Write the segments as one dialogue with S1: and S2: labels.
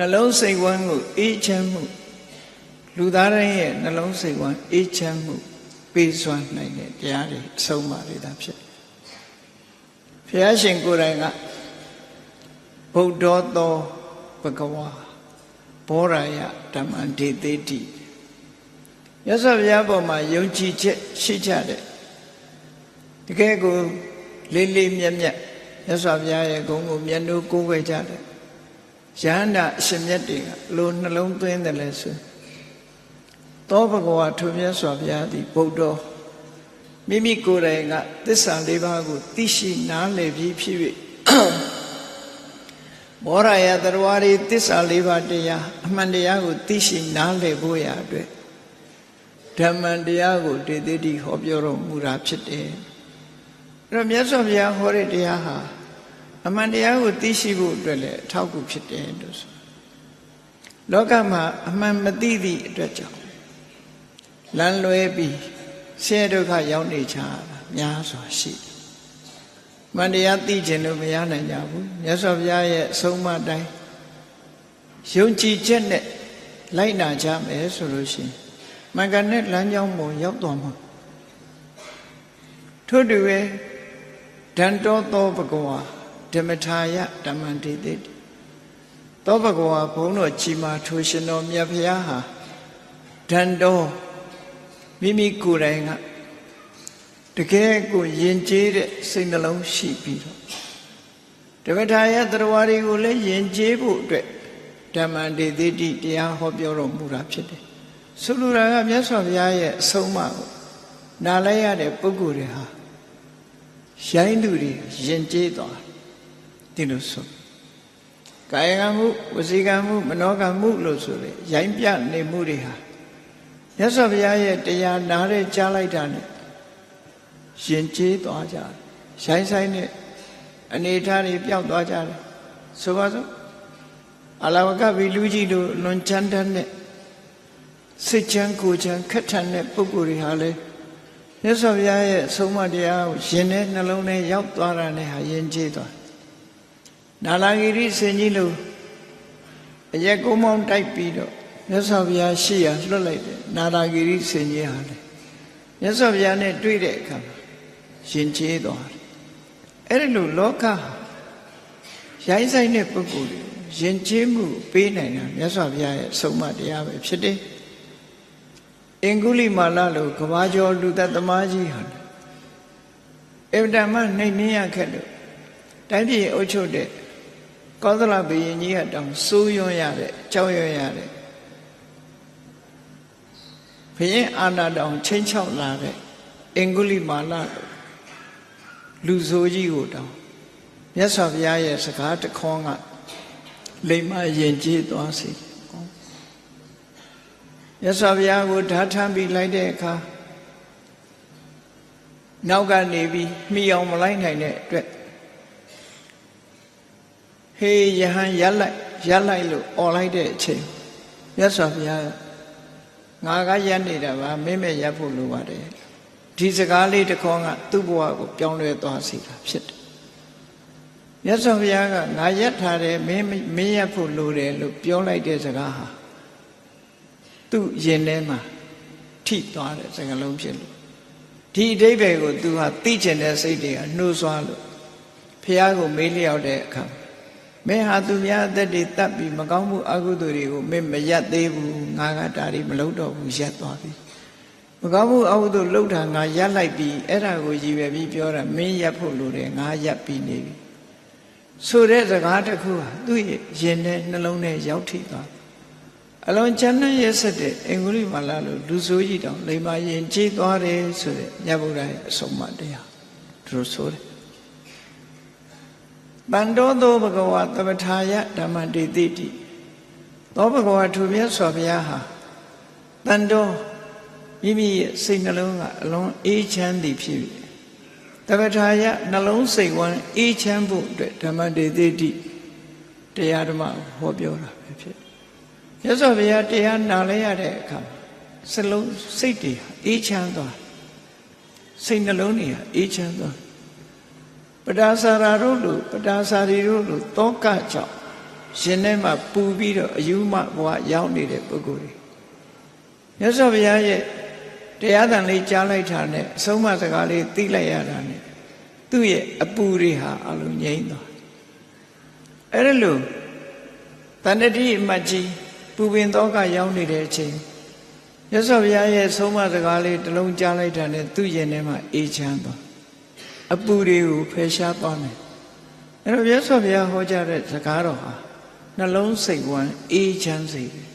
S1: နှလုံးစိတ်ဝမ်းကိုအေးချမ်းမှုလူသားတိုင်းရဲ့နှလုံးစိတ်ဝမ်းအေးချမ်းမှုပေးစွမ်းနိုင်တဲ့တရားတွေအဆုံးအမတွေသာဖြစ်ဘုရားရှင်ကိုယ်တိုင်ကဗုဒ္ဓသောဘဂဝါဘောရာယဓမ္မံဒေသေတိမြတ်စွာဘုရားပေါ်မှာယုံကြည်ချက်ရှိကြတဲ့တကယ်ကိုလေးလေးမြတ်မြတ်မြတ်စွာဘုရားရဲ့ဂုဏ်ကိုမျက်နှိုးကိုးကွယ်ကြတဲ့ယဟန္တာအရှင်မြတ်တွေကလိုနှလုံးသွင်းတယ်လဲဆိုသောဘဂဝါထိုမြတ်စွာဘုရားသည်ဗုဒ္ဓမိမိကိုယ်တိုင်ကသစ္စာလေးပါးကိုသိရှိနားလည်ပြီးဖြစ်၍ဘောရယတရဝရီသစ္စာလေးပါးတရားအမှန်တရားကိုသိရှိနားလည်ဖို့ရာအတွက်ဓမ္မတရားကိုဒေသေတိဟောပြောတော်မူတာဖြစ်တယ်အဲ့တော့မြတ်စွာဘုရားဟောတဲ့တရားဟာအမှန်တရားကိုသိရှိဖို့အတွက်လည်းအထောက်အကူဖြစ်တယ်လို့ဆိုလောကမှာအမှန်မသိသည့်အတွက်ကြောင့်လမ်းလွဲပြီးဆင်းရဲဒုက္ခရောက်နေကြတာများစွာရှိတယ်။မှန်တရားသိခြင်းလို့မရနိုင်ကြဘူး။မြတ်စွာဘုရားရဲ့အဆုံးအမတိုင်းယုံကြည်ချက်နဲ့လိုက်နာကြမယ်ဆိုလို့ရှိရင်မင်္ဂန်နဲ့လမ်းကြောင်းပေါ်ရောက်သွားမှာထို့တူပဲဒန္တောသောဘဂဝါဓမ္မထာယဓမ္မံဒေသေတိသောဘဂဝါဘုန်းတော်ကြီးမာထိုရှင်တော်မြတ်ဘုရားဟာဒန္တောမိမိကိုယ်တိုင်ကတကယ်ကိုယဉ်ကျေးတဲ့စိတ်နှလုံးရှိပြီးတော့ဓမ္မထာယသရဝါတွေကိုလည်းယဉ်ကျေးဖို့အတွက်ဓမ္မံဒေသေတိတရားဟောပြောတော်မူတာဖြစ်တယ်ဆိုလိုတာကမြတ်စွာဘုရားရဲ့အဆုံးအမကိုနားလိုက်ရတဲ့ပုဂ္ဂိုလ်တွေဟာရိုင်းသူတွေယဉ်ကျေးသွားဒီလိုဆိုကာယကံမှုဝစီကံမှုမနောကံမှုလို့ဆိုလေရိုင်းပြနေမှုတွေဟာမြတ်စွာဘုရားရဲ့တရားနားတဲ့ကြားလိုက်တာနဲ့ယဉ်ကျေးသွားကြတယ်ရိုင်းဆိုင်တဲ့အနေထားတွေပျောက်သွားကြတယ်ဆိုပါစို့အလဝကဗီလူကြီးတို့လွန်ချမ်းတဲ့စိတ်ချမ်းကိုယ်ချမ်းခက်ထန်တဲ့ပုဂ္ဂိုလ်တွေဟာလေမြတ်စွာဘုရားရဲ့အဆုံးအမတရားကိုယဉ်တဲ့နှလုံးထဲရောက်သွားတာနဲ့ဟာယဉ်ကျေးသွားနာလာဂိရိဆင်ကြီးလို့အရက်ကုန်းမောင်းတိုက်ပြီးတော့မြတ်စွာဘုရားရှိရာလွတ်လိုက်တယ်နာလာဂိရိဆင်ကြီးဟာလေမြတ်စွာဘုရားနဲ့တွေ့တဲ့အခါမှာယဉ်ကျေးသွားတယ်အဲ့ဒီလိုလောကရိုင်းဆိုင်တဲ့ပုဂ္ဂိုလ်တွေယဉ်ကျေးမှုပေးနိုင်တာမြတ်စွာဘုရားရဲ့အဆုံးအမတရားပဲဖြစ်တယ်အင်္ဂုလိမာလလိုကဘာကျော်လူသက်သမားကြီးဟာအဗ္ဗဓမ္မနှိမ့်နှင်းရခက်လို့တိုင်းပြည်အုပ်ချုပ်တဲ့ကောသလဘုရင်ကြီးကတောင်စိုးရွံ့ရတဲ့ကြောက်ရွံ့ရတဲ့ဘုရင်အာနာတောင်ချင်းချောက်လာတဲ့အင်္ဂုလိမာလလူဆိုးကြီးကိုတောင်မြတ်စွာဘုရားရဲ့စကားတခေါကလိမ္မာယဉ်ကျေးသွားစေမြတ်စွာဘုရားကိုဓာထမ်းပြီးလိုက်တဲ့အခါနောက်ကနေပြီးမှီအောင်မလိုက်နိုင်တဲ့အတွက်ဟေးယဟန်ရပ်လိုက်လို့អော်လိုက်တဲ့အချိန်မြတ်စွာဘုရားငါကရပ်နေတာပါမင်းမဲ့ရပ်ဖို့လိုပါတယ်ဒီစကားလေးတစ်ခေါကသူ့ဘဝကိုပြောင်းလဲသွားစေတာဖြစ်တယ်မြတ်စွာဘုရားကငါရပ်ထားတယ်မင်းရပ်ဖို့လိုတယ်လို့ပြောလိုက်တဲ့စကားဟာသူ့ရင်ထဲမှာထိသွားတဲ့စကားလုံးဖြစ်လို့ဒီအဓိပ္ပာယ်ကိုသူဟာသိကျင်တဲ့စိတ်တွေကနှိုးဆွားလို့ဘုရားကိုမေးလျောက်တဲ့အခါမင်းဟာသူများအသက်တွေတတ်ပြီးမကောင်းမှုအကုသိုလ်တွေကိုမင်းမရပ်သေးဘူးငါကဒါတွေမလုပ်တော့ဘူးရပ်သွားပြီမကောင်းမှုအကုသိုလ်လုပ်တာငါရပ်လိုက်ပြီအဲ့ဒါကိုရည်ရွယ်ပြီးပြောတာမင်းရပ်ဖို့လိုတယ်ငါရပ်ပြီးနေပြီဆိုတဲ့စကားတစ်ခုဟာသူ့ရင်ထဲနှလုံးထဲရောက်ထိသွားအလုံးချမ်းသာရဆက်တဲ့အင်္ဂုလိမာလလိုလူဆိုးကြီးတောင်လိမ္မာရင်ကျေးသွားတယ်ဆိုတဲ့မြတ်ဗုဒ္ဓရဲ့အဆုံးအမတရားသူတို့ဆိုတယ်တန်တောသောဘဂဝါသမထာယဓမ္မတေတိတိသောဘဂဝါထိုမြတ်စွာဘုရားဟာတန်တောမိမိရဲ့စိတ်နှလုံးကအလုံးအေးချမ်းသည်ဖြစ်၍သမထာယနှလုံးစိတ်ဝမ်းအေးချမ်းဖို့အတွက်ဓမ္မတေတိတိတရားဓမ္မဟောပြောတာပဲဖြစ်မြတ်စွာဘုရားတရားနာလဲရတဲ့အခါစလုံးစိတ်တွေအေးချမ်းသွားစိတ်နှလုံးတွေအေးချမ်းသွားပဒါစာရာတို့လိုပဒါစာရီတို့လိုတောကကြောင့် ရှင်ထဲမှာပူပြီးတော့အယူမဘဝရောက်နေတဲ့ပုဂ္ဂိုလ်တွေမြတ်စွာဘုရားရဲ့တရားသံလေးကြားလိုက်တာနဲ့အဆုံးအမစကားလေးသိလိုက်ရတာနဲ့သူ့ရဲ့အပူတွေဟာအလုံးငြိမ်းသွားအဲ့ဒါလို့တဏှတိအမတ်ကြီးပူပင်သောကရောက်နေတဲ့အချိန်မြတ်စွာဘုရားရဲ့ဆုံးမစကားလေးတစ်လုံးကြားလိုက်တာနဲ့သူ့ရင်ထဲမှာအေးချမ်းသွားအပူတွေကိုဖယ်ရှားသွားတယ်အဲ့တော့မြတ်စွာဘုရားဟောကြားတဲ့စကားတော်ဟာနှလုံးစိတ်ဝမ်းအေးချမ်းစေတယ်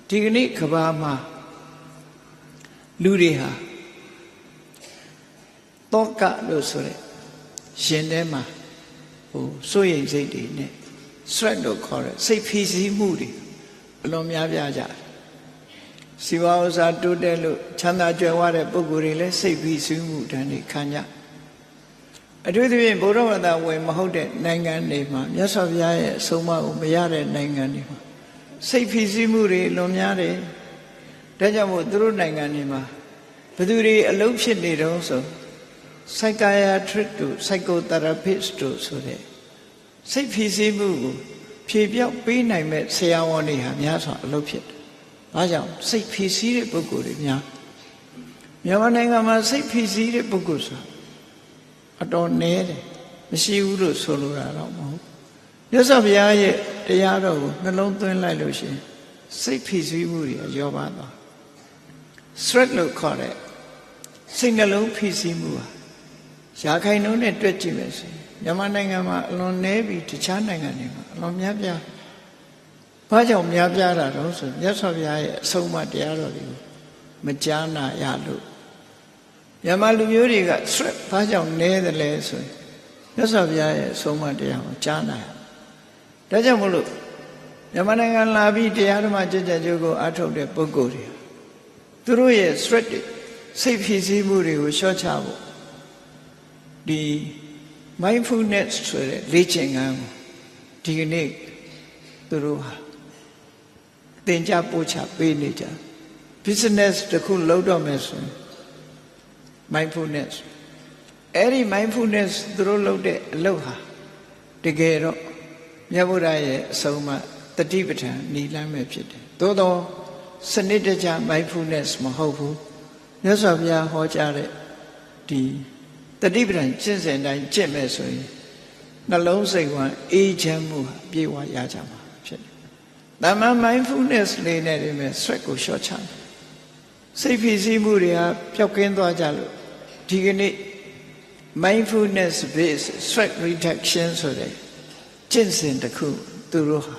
S1: ဒီကနေ့ကဘာမှာလူတွေဟာတောကလို့ဆိုတဲ့ရှင်ထဲမှာစိုးရိမ်စိတ်တွေနဲ့ stress လို့ခေါ်တဲ့စိတ်ဖိစီးမှုတွေအလွန်များပြားကြတယ်စီဝါဥစ္စာတိုးတက်လို့ချမ်းသာကြွယ်ဝတဲ့ပုဂ္ဂိုလ်တွေလည်းစိတ်ဖိစီးမှုတန်းတွေခံကြအထူးသဖြင့်ဘုရားဝတ္တဝင်မဟုတ်တဲ့နိုင်ငံတွေမှာမြတ်စွာဘုရားရဲ့အဆုံးအမကိုမရတဲ့နိုင်ငံတွေမှာစိတ်ဖိစီးမှုတွေလွန်များတယ်ဒါကြောင့်မို့သူတို့နိုင်ငံတွေမှာဘယ်သူတွေအလုပ်ဖြစ်နေတော့ဆို psychiatrist တို့ psychotherapist တို့ဆိုတဲ့စိတ်ဖိစီးမှုကိုဖြေပြောက်ပေးနိုင်မဲ့ဆရာဝန်တွေဟာများစွာအလုပ်ဖြစ်တယ်။ဘာကြောင့်စိတ်ဖိစီးတဲ့ပုဂ္ဂိုလ်တွေများမြန်မာနိုင်ငံမှာစိတ်ဖိစီးတဲ့ပုဂ္ဂိုလ်ဆိုအတော်နည်းတယ်မရှိဘူးလို့ဆိုလိုတာတော့မဟုတ်။မြတ်စွာဘုရားရဲ့တရားတော်ကိုနှလုံးသွင်းလိုက်လို့ရှိရင်စိတ်ဖိစီးမှုတွေရောပါသွား။ stress လို့ခေါ်တဲ့စိတ်နှလုံးဖိစီးမှုဟာရာခိုင်နှုန်းနဲ့တွက်ကြည့်မယ်ဆိုရင်မြန်မာနိုင်ငံမှာအလွန်နည်းပြီးတခြားနိုင်ငံတွေမှာအလွန်များပြားဘာကြောင့်များပြားတာတော့ဆိုမြတ်စွာဘုရားရဲ့အဆုံးအမတရားတော်တွေကိုမကြားနာရလို့မြန်မာလူမျိုးတွေက stress ဘာကြောင့်နည်းတယ်လဲဆိုရင်မြတ်စွာဘုရားရဲ့အဆုံးအမတရားကိုကြားနာရဒါကြောင့်မို့လို့မြန်မာနိုင်ငံလာပြီးတရားဓမ္မကြကြကျိုးကိုအားထုတ်တဲ့ပုဂ္ဂိုလ်တွေသူတို့ရဲ့ stress တွေစိတ်ဖိစီးမှုတွေကိုလျှော့ချဖို့ဒီ mindfulness ဆိုတဲ့လေ့ကျင့်ခန်းကိုဒီကနေ့သူတို့ဟာသင်ကြားပို့ချပေးနေကြ business တစ်ခုလုပ်တော့မယ်ဆိုရင် mindfulness အဲ့ဒီ mindfulness သူတို့လုပ်တဲ့အလုပ်ဟာတကယ်တော့မြတ်ဗုဒ္ဓရဲ့အဆုံးအမတတိပဋ္ဌာန်နိလမ်းပဲဖြစ်တယ်သို့တော့စနစ်တကျ mindfulness မဟုတ်ဘူးမြတ်စွာဘုရားဟောကြားတဲ့ဒီတတိပဋ္ဌာန်ကျင့်စဉ်တိုင်းကျင့်မယ်ဆိုရင်နှလုံးစိတ်ဝမ်းအေးချမ်းမှုပြေဝရကြမှာဖြစ်တယ်။ဒါမှ mindfulness လေးနဲ့ဒီမဲ့ stress ကိုလျှော့ချတယ်။စိတ်ဖိစီးမှုတွေကပျောက်ကင်းသွားကြလို့ဒီကနေ့ mindfulness based stress reduction ဆိုတဲ့ကျင့်စဉ်တစ်ခုသူတို့ဟာ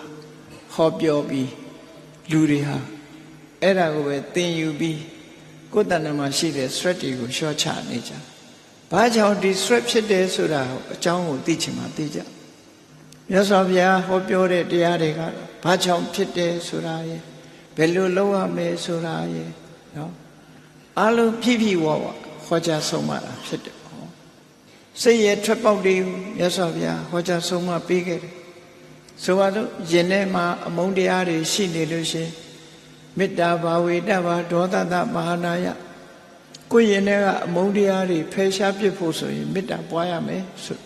S1: ဟောပြောပြီးလူတွေဟာအဲ့ဒါကိုပဲသင်ယူပြီးကိုယ်တဏ္ဍာမှာရှိတဲ့ stress တွေကိုလျှော့ချနေကြ။ဘာကြောင့်ဒီ stress ဖြစ်တယ်ဆိုတာအကြောင်းကိုသိချင်မှသိကြမြတ်စွာဘုရားဟောပြောတဲ့တရားတွေကဘာကြောင့်ဖြစ်တယ်ဆိုတာရယ်ဘယ်လိုလုပ်ရမယ်ဆိုတာရယ်နော်အလုံးဖြည်းဖြည်းဝဝဟောကြားဆုံးမတာဖြစ်တယ်ဟောစိတ်ရဲ့ထွက်ပေါက်တွေမြတ်စွာဘုရားဟောကြားဆုံးမပေးခဲ့တယ်ဆိုတော့ယင်ထဲမှာအမုန်းတရားတွေရှိနေလို့ရှင်မေတ္တာဘာဝေတ္တဘာဒေါသတမဟာနာယကိုယ်ရင်ထဲကအမုန်းတရားတွေဖယ်ရှားပစ်ဖို့ဆိုရင်မေတ္တာပွားရမယ်ဆို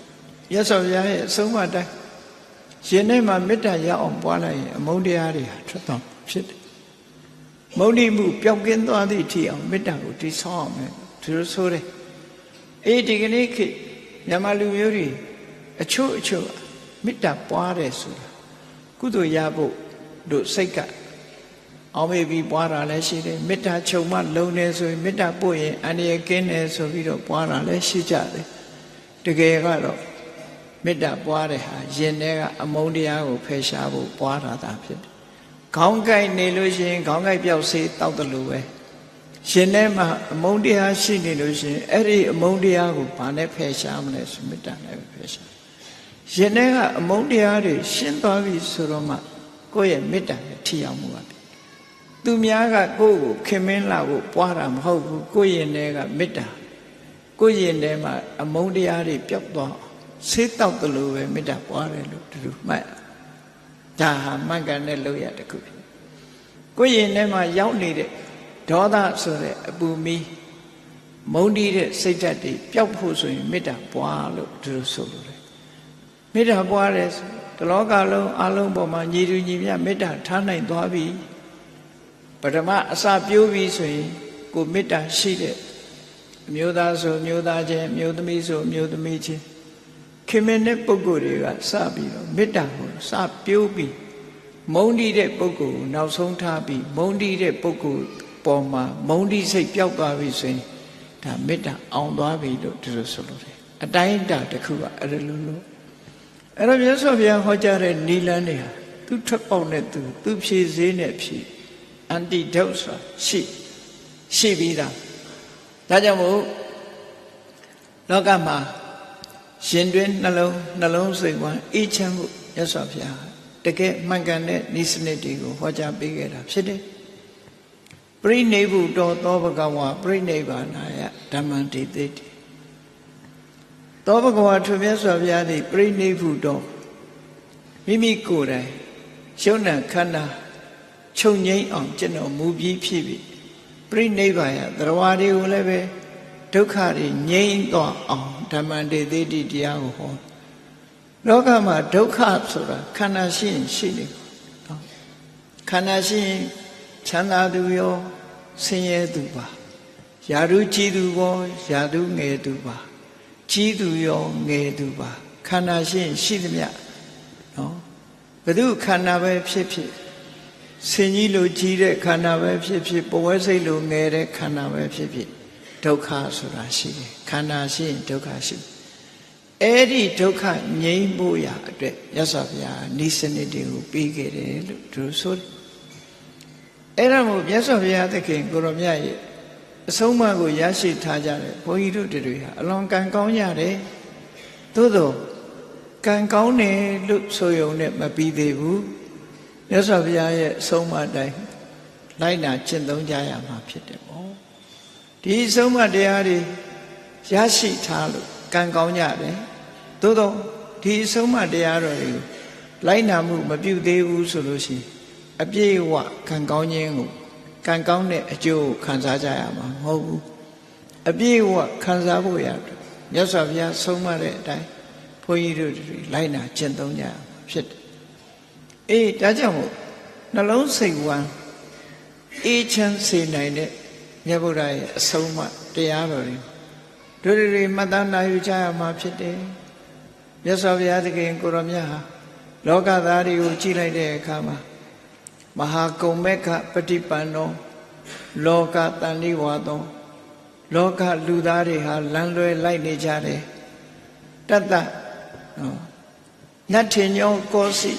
S1: ရသော်ဘုရားရဲ့အဆုံးအမတိုင်းရင်ထဲမှာမေတ္တာရအောင်ပွားလိုက်ရင်အမုန်းတရားတွေထွက်သွားဖြစ်တယ်မုန်းတိမှုပျောက်ကင်းသွားသည့်အထိအောင်မေတ္တာကိုတည်ဆောက်အောင်မယ်သူတို့ဆိုတယ်အေးဒီကနေ့ခေတ်မြန်မာလူမျိုးတွေအချို့မေတ္တာပွားတယ်ဆိုတာကုသိုလ်ရဖို့တို့စိတ်ကအောင်မေပြီးပွားတာလည်းရှိတယ်မေတ္တာချုပ်မှလုံနေဆိုရင်မေတ္တာပို့ရင်အန္တရာယ်ကင်းတယ်ဆိုပြီးတော့ပွားတာလည်းရှိကြတယ်တကယ်ကတော့မေတ္တာပွားတဲ့ဟာရင်ထဲကအမုန်းတရားကိုဖယ်ရှားဖို့ပွားတာသာဖြစ်တယ်ခေါင်းကိုက်နေလို့ရှိရင်ခေါင်းကိုက်ပြောက်စေးတောက်တယ်လို့ပဲရှင်ထဲမှာအမုန်းတရားရှိနေလို့ရှိရင်အဲ့ဒီအမုန်းတရားကိုဘာနဲ့ဖယ်ရှားမလဲဆိုမေတ္တာနဲ့ဖယ်ရှားရှင်ထဲကအမုန်းတရားတွေရှင်းသွားပြီဆိုတော့မှကိုယ့်ရဲ့မေတ္တာနဲ့ထိရောက်မှုပါသူများကကိုယ့်ကိုခင်မင်းလာဖို့ပွားတာမဟုတ်ဘူးကိုယ့်ရင်ထဲကမေတ္တာကိုယ့်ရင်ထဲမှာအမုန်းတရားတွေပျောက်သွားဆေးတောက်တယ်လို့ပဲမေတ္တာပွားတယ်လို့တူမှတ်ဒါဟာမှန်ကန်တဲ့လုပ်ရတစ်ခုဖြစ်ကိုယ့်ရင်ထဲမှာရောက်နေတဲ့ဒေါသဆိုတဲ့အပူမီးမုန်းတီးတဲ့စိတ်ဓာတ်တွေပျောက်ဖို့ဆိုရင်မေတ္တာပွားလို့သူတို့ဆိုလို့တယ်မေတ္တာပွားတယ် တလောကလုံးအလုံးပေါ်မှာညီတူညီမျှမေတ္တာထားနိုင်သွားပြီပထမအစပြိုးပြီဆိုရင်ကိုမေတ္တာရှိတဲ့အမျိုးသားဆိုမျိုးသားချင်းမျိုးသမီးဆိုမျိုးသမီးချင်းခင်မင်တဲ့ပုဂ္ဂိုလ်တွေကစပြီးတော့မေတ္တာကိုစပြိုးပြီးမုန်းတိတဲ့ပုဂ္ဂိုလ်ကိုနောက်ဆုံးထားပြီးမုန်းတိတဲ့ပုဂ္ဂိုလ်ပေါ်မှာမုန်းတိစိတ်ပျောက်သွားပြီဆိုရင်ဒါမေတ္တာအောင်သွားပြီလို့ဒီလိုဆိုလို့တယ်အတိုင်းအတာတစ်ခုကအဲ့လိုလို့အဲ့တော့မြတ်စွာဘုရားဟောကြားတဲ့နိလန်းတွေဟာသူထွက်ပေါက်နဲ့သူဖြည့်စည်းနဲ့ဖြည့်အန်တီဒုတ်ဆိုတာရှိပြီးသားဒါကြောင့်မို့လောကမှာရှင်တွင်နှလုံးစိတ်ဝမ်းအေးချမ်းမှုမြတ်စွာဘုရားတကယ်မှန်ကန်တဲ့ဤစနစ်တွေကိုဟောကြားပေးခဲ့တာဖြစ်တယ်ပရိနိဗ္ဗုတောသောဘဂဝါပရိနိဗ္ဗာနာယဓမ္မံတိတိသောဘဂဝါထွမြတ်စွာဘုရားသည်ပရိနိဗ္ဗုတောမိမိကိုယ်တိုင်ရှုံးနှံခန္ဓာချုပ်ငြိမ်းအောင်ကျွန်တော်မူပြီးဖြစ်ပြီပရိနိဗ္ဗာယသရဝါတွေကိုလည်းပဲဒုက္ခတွေငြိမ်းသွားအောင်ဓမ္မံတေတိတိတရားကိုဟောလောကမှာဒုက္ခဆိုတာခန္ဓာရှိရင်ရှိနေခန္ဓာရှိရင်ချမ်းသာသူရောဆင်းရဲသူပါယာရုကြီးသူရောယာသူငယ်သူပါကြီးသူရောငယ်သူပါခန္ဓာရှိရင်ရှိသမျှနော်ဘယ်သူခန္ဓာပဲဖြစ်ဖြစ်ဆင်းကြီးလိုကြီးတဲ့ခန္ဓာပဲဖြစ်ဖြစ်ပဝဲစိတ်လိုငယ်တဲ့ခန္ဓာပဲဖြစ်ဖြစ်ဒုက္ခဆိုတာရှိတယ်ခန္ဓာရှိရင်ဒုက္ခရှိအဲ့ဒီဒုက္ခငြိမ်းဖို့ရအတွက်မြတ်စွာဘုရားဤစနစ်တွေကိုပြီးခဲ့တယ်လို့သူဆိုတယ်အဲ့ဒါမို့မြတ်စွာဘုရားသခင်ကိုရောမြတ်ရဲ့အဆုံးအမကိုရရှိထားကြတယ်ဘုန်းကြီးတို့တွေဟာအလွန်ကံကောင်းရတယ်သို့သောကံကောင်းတယ်လို့ဆိုရုံနဲ့မပြီးသေးဘူးမြတ်စွာဘုရားရဲ့အဆုံးအမတိုင်းလိုက်နာကျင့်သုံးကြရမှာဖြစ်တယ်ပေါ့ဒီအဆုံးအမတရားတွေရရှိထားလို့ကံကောင်းကြတယ်သို့သောဒီအဆုံးအမတရားတော်တွေကိုလိုက်နာမှုမပြုသေးဘူးဆိုလို့ရှိရင်အပြည့်အဝကံကောင်းခြင်းကိုကံကောင်းတဲ့အကျိုးကိုခံစားကြရမှာမဟုတ်ဘူးအပြည့်အဝခံစားဖို့ရတယ်မြတ်စွာဘုရားဆုံးမတဲ့အတိုင်းဘုန်းကြီးတို့တွေလိုက်နာကျင့်သုံးကြရမှာဖြစ်တယ်အေးဒါကြောင့်မို့နှလုံးစိတ်ဝမ်းအေးချမ်းစေနိုင်တဲ့မြတ်ဗုဒ္ဓရဲ့အဆုံးအမတရားတော်တွေတို့တွေမှတ်သားနိုင်ယူကြရမှာဖြစ်တယ်မြတ်စွာဘုရားသခင်ကိုရောမြတ်ဟာလောကသားတွေကိုကြည့်လိုက်တဲ့အခါမှာမဟာကုံမေခပฏิပန္နောလောကတန်လိဝါသောလောကလူသားတွေဟာလမ်းလွဲလိုက်နေကြတယ်တတ္တနတ်ထင်ညောကောစီ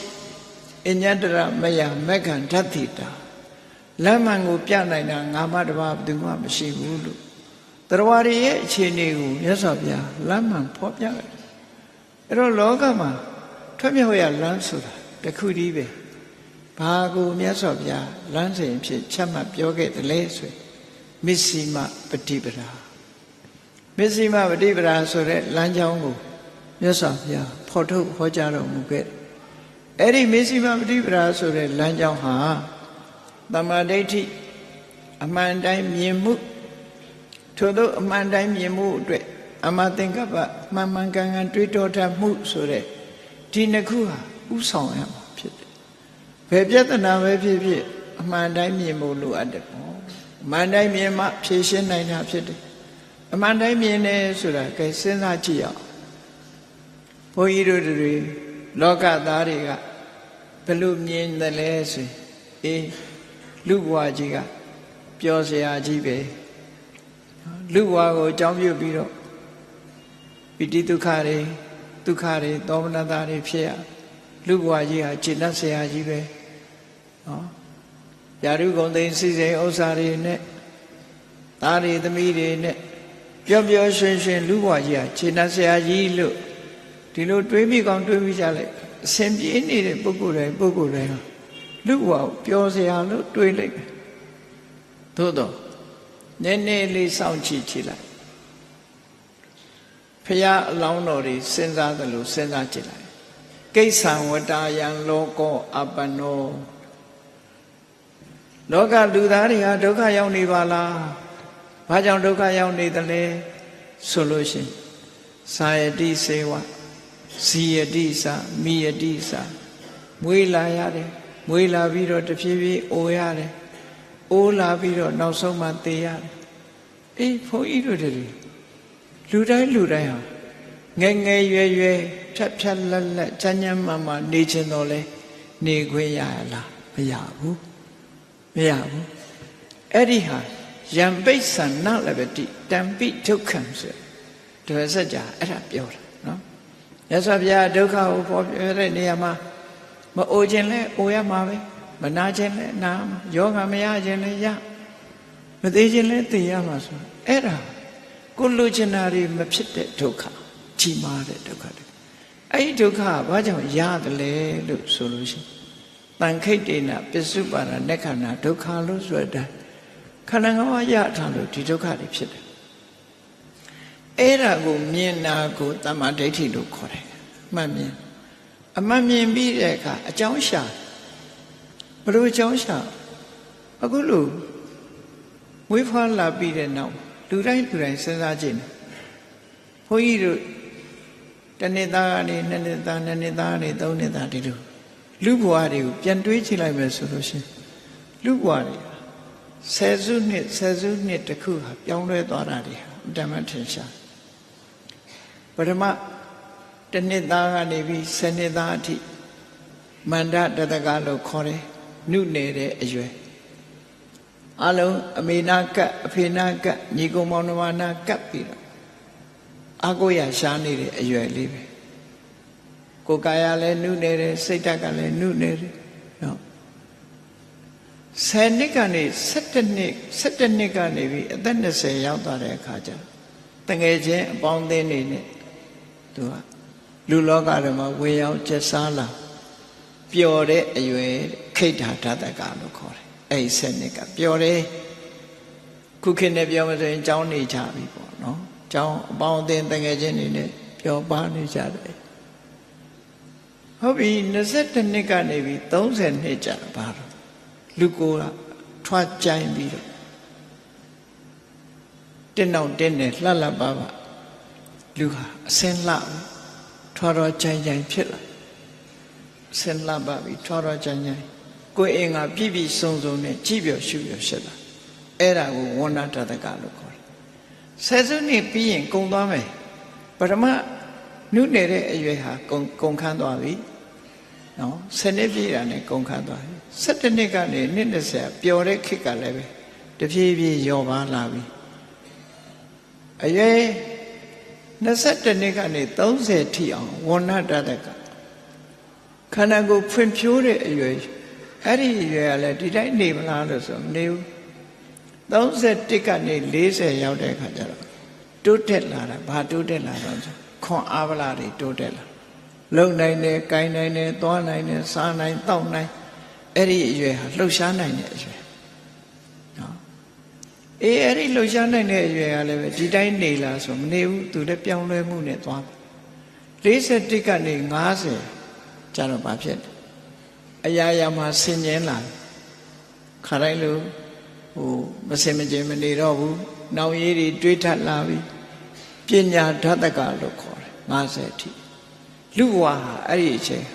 S1: အညတရမယမက္ခံဓာတိတာလမ်းမှန်ကိုပြနိုင်တာငါမှတပါးဘယ်သူမှမရှိဘူးလို့တရားရည်ရဲ့အခြေအနေကိုမြတ်စွာဘုရားလမ်းမှန်ဖော်ပြလိုက်အဲ့တော့လောကမှာထွက်မြောက်ရလမ်းဆိုတာတခုတည်းပဲဘာကိုမြတ်စွာဘုရားလမ်းစဉ်ဖြစ်ချက်မှတ်ပြောခဲ့တယ်လဲဆိုမစ္စည်းမပฏิပဒါမစ္စည်းမပฏิပဒါဆိုတဲ့လမ်းကြောင်းကိုမြတ်စွာဘုရားဖော်ထုတ်ဟောကြားတော်မူခဲ့အဲ့ဒီမစ္စည်းမပฏิပဒါဆိုတဲ့လမ်းကြောင်းဟာသမ္မာဒိဋ္ဌိအမှန်တိုင်းမြင်မှုထို့သောအမှန်တိုင်းမြင်မှုအတွက်အမသင်္ကပ္ပမှန်မှန်ကန်ကန်တွေးတောတတ်မှုဆိုတဲ့ဒီနှစ်ခုဟာဥဆောင်ရမှာဖြစ်တယ်ဘယ်ပြဿနာပဲဖြစ်ဖြစ်အမှန်တိုင်းမြင်ဖို့လိုအပ်တယ်ပေါ့အမှန်တိုင်းမြင်မှဖြေရှင်းနိုင်တာဖြစ်တယ်အမှန်တိုင်းမြင်တယ်ဆိုတာကဲစဉ်းစားကြည့်အောင်ဘုန်းကြီးတို့တွေလောကသားတွေကဘယ်လိုမြင်တယ်လဲဆိုအေးလူဘဝကြီးကပျော်စရာကြီးပဲလူဘဝကိုအကြောင်းပြုပြီးတော့ပိဋိဒုက္ခတွေသောမနတာတွေဖြစ်ရလူဘဝကြီးဟာจิตတ်ဆရာကြီးပဲနော်ယာရုဂုံသိန်းစီစိန်ဥစ္စာတွေနဲ့သားတွေသမီးတွေနဲ့ပျော်ပျော်ရွှင်ရွှင်လူဘဝကြီးဟာจิตတ်ဆရာကြီးလို့ဒီလိုတွေးမိကောင်းတွေးမိကြလိုက်အစဉ်ပြေးနေတဲ့ပုဂ္ဂိုလ်တိုင်းဟာလူဘဝကိုပျော်စရာလို့တွေးလိုက်တယ်သို့တော့နည်းနည်းလေးစောင့်ကြည့်လိုက်ဖရာအလောင်းတော်တွေစဉ်းစားသလိုစဉ်းစားကြည့်လိုက်ကိစ္ဆံဝတ္တယံလောကောအပ္ပနောလောကလူသားတွေဟာဒုက္ခရောက်နေပါလားဘာကြောင့်ဒုက္ခရောက်နေသလဲဆိုလို့ရှိရင်သာယတိစေဝ ဇီယတိစမိယတိစမွေးလာရတယ်မွေးလာပြီးတော့တဖြည်းဖြည်းအိုရတယ်အိုးလာပြီးတော့နောက်ဆုံးမှသေရတယ်အေးဘုန်းကြီးတို့တွေလူတိုင်းဟာငယ်ငယ်ရွယ်ရွယ်ဖြတ်ဖြတ်လက်လက်ချမ်းချမ်းမာမာနေခြင်းတော့လဲနေခွင့်ရလားမရဘူးအဲ့ဒီဟာယံပိဿာနလဘတိတံပိဒုက္ခံဆိုတပည့်စကြာအဲ့ဒါပြောတာနော်မြတ်စွာဘုရားဒုက္ခကိုပေါ်ပြတဲ့နေရာမှာမအိုခြင်းလဲအိုရမှာပဲမနာခြင်းလဲနာမှာယောဂမရခြင်းလဲရမသေးခြင်းလဲသိရမှာဆိုအဲ့ဒါကိုလူချင်တာတွေမဖြစ်တဲ့ဒုက္ခကြီးမားတဲ့ဒုက္ခတွေအဲ့ဒီဒုက္ခကဘာကြောင့်ရတယ်လဲလို့ဆိုလို့ရှိရင်တန်ခိတ်တေနပစ္စုပ္ပန္နနက္ခဏာဒုက္ခလို့ဆိုတဲ့ခန္ဓာငါးပါးရထားလို့ဒီဒုက္ခတွေဖြစ်တယ်အဲ့ဒါကိုမြင်တာကိုတမ္မာဒိဋ္ဌိလို့ခေါ်တယ်အမှန်မြင်ပြီးတဲ့အခါအကြောင်းရှာဘယ်လိုအကြောင်းရှာအခုလို့မွေးဖွားလာပြီးတဲ့နောက်လူတိုင်းစဉ်းစားကြည့်နေဘုန်းကြီးတို့တစ်နှစ်သားကနေနှစ်နှစ်သားနှစ်နှစ်သားကနေသုံးနှစ်သားဒီလိုလူဘဝတွေကိုပြန်တွေးကြည့်လိုက်မယ်ဆိုလို့ရှိရင်လူဘဝတွေဆယ်စုနှစ်တစ်ခုဟာပြောင်းလဲသွားတာတွေဟာအတ္တမထင်ရှားပထမတစ်နှစ်သားကနေပြီး10နှစ်သားအထိမန္တတတကလို့ခေါ်တယ်နုနယ်တဲ့အရွယ်အလုံးအမေနာကပ်အဖေနာကပ်ညီကောင်မောင်နှမနာကပ်ပြီးတော့အကိုရရှားနေတဲ့အရွယ်လေးပဲကိုယ်ကာယလည်းနုနေတယ်စိတ်ဓာတ်ကလည်းနုနေတယ်နော်10နှစ်ကနေ17နှစ်ကနေပြီးအသက်20ရောက်သွားတဲ့အခါကျတငယ်ချင်းအပေါင်းအသင်းတွေနဲ့သူကလူလောကထဲမှာဝေရောက်ကျက်စားလာပျော်တဲ့အရွယ်ခိဋ္ဌာဓာတကလို့ခေါ်တယ်အဲ့ဒီ10နှစ်ကပျော်တယ်ခုခေတ်နဲ့ပြောမှဆိုရင်ကျောင်းနေကြပြီပေါ့နော်ကျောင်းအပေါင်းအသင်းတငယ်ချင်းတွေနဲ့ပျော်ပါနေကြတယ်ဟုတ်ပြီ22နှစ်ကနေပြီး30နှစ်ကြာပါတော့လူကိုယ်ကထွားကြိုင်ပြီးတော့တင်းအောင်တင်းနေလှလှပါပါလူဟာအစင်းလှထွားတော့ကြိုင်ဖြစ်လာအစင်းလှပါပြီထွားတော့ကြိုင်ကိုယ်အင်္ဂါပြည့်ပြည့်စုံစုံနဲ့ကြည်ပြောရှုပြောဖြစ်လာအဲ့ဒါကိုဝဏ္ဏတတကလို့ခေါ်တယ်ဆယ်စုနှစ်ပြီးရင်ကုန်သွားမယ်ပထမနုနယ်တဲ့အရွယ်ဟာကုန်ခန်းသွားပြီနော်10နှစ်ပြည့်တာနဲ့ကုန်ခန်းသွားပြီ17နှစ်ကနေနှစ်20ပျော်တဲ့ခေတ်ကလည်းပဲတဖြည်းဖြည်းလျော့ပါလာပြီအရွယ်22နှစ်ကနေ30ထိအောင်ဝဏ္ဏတတကခန္ဓာကိုယ်ဖွံ့ဖြိုးတဲ့အရွယ်အဲ့ဒီအရွယ်ကလည်းဒီတိုင်းနေမလားလို့ဆိုမနေဘူး31ကနေ40ရောက်တဲ့အခါကျတော့တိုးတက်လာတာဘာတိုးတက်လာတော့ခွန်အားဗလာတွေတိုးတက်လာလုံနိုင်တယ်ကိုင်းနိုင်တယ်သွားနိုင်တယ်စားနိုင်တောက်နိုင်အဲ့ဒီအရွယ်ဟာလှုပ်ရှားနိုင်တဲ့အရွယ်နော်အဲ့ဒီလှုပ်ရှားနိုင်တဲ့အရွယ်ကလည်းပဲဒီတိုင်းနေလားဆိုမနေဘူးသူလည်းပြောင်းလဲမှုနဲ့သွား41ကနေ50ကျတော့ဘာဖြစ်လဲအရာရာမှာဆင်ញင်လာခါတိုင်းလို့မစင်မကျင်မနေတော့ဘူးနောင်ရည်တွေတွေးထပ်လာပြီပညာဓာတကလို့ခေါ်တယ်50အထိလူဘဝဟာအဲ့ဒီအချိန်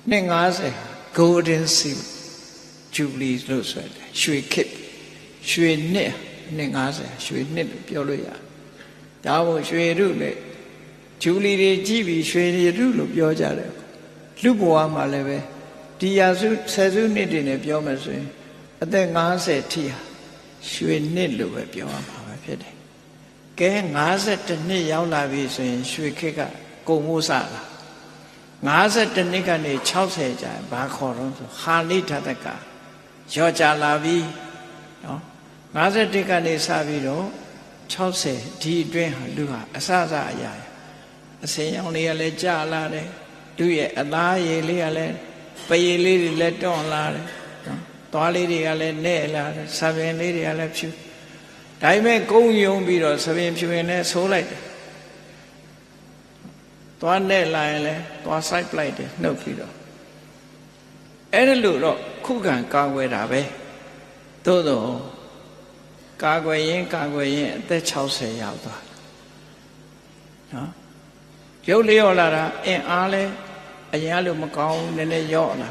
S1: နှစ်50 golden seal jubilee လို့ဆိုတယ်ရွှေခေတ်ရွှေနှစ်50ရွှေနှစ်လို့ပြောလို့ရတယ်ဒါမို့ရွှေရုနဲ့ဂျူလီတွေကြည့်ပြီးရွှေရုလို့ပြောကြတယ်လူဘဝမှာလည်းပဲဒီရာစုဆယ်စုနှစ်တွေနဲ့ပြောမှဆိုရင်အသက်50ထိဟာရွှေနှစ်လို့ပဲပြောရမှာပဲဖြစ်တယ်ကဲ52နှစ်ရောက်လာပြီဆိုရင်ရွှေခေတ်ကကုန်မိုးစလာ52နှစ်ကနေ60ကြာဘာခေါ်တော့ဆိုဟာလိဓာတကရောကြလာပြီနော်51ကနေစပြီးတော့60ဒီအတွင်းဟာလူဟာအစအရာအစင်ရောင်လေးကလည်းကြာလာတယ်သူရဲ့အသားရည်လေးကလည်းပရည်လေးတွေလည်းတွန့်လာတယ်နော်သွားလေးတွေကလည်းနဲ့လာတယ်ဆပင်လေးတွေကလည်းဖြူဒါပေမဲ့ကုန်းယုံပြီးတော့ဆပင်ဖြူရင်လည်းဆိုးလိုက်တယ်သွားနဲ့လာရင်လည်းသွားဆိုင်ပလိုက်တယ်နှုတ်ပြီးတော့အဲ့ဒါလို့တော့ခုခံကာကွယ်တာပဲသို့တော့ကာကွယ်ရင်အသက်60ရောက်သွားနော် ရုပ်လျော့လာတာအင်အားလဲအရင်ကလို့မကောင်းနည်းနည်းယော့လာ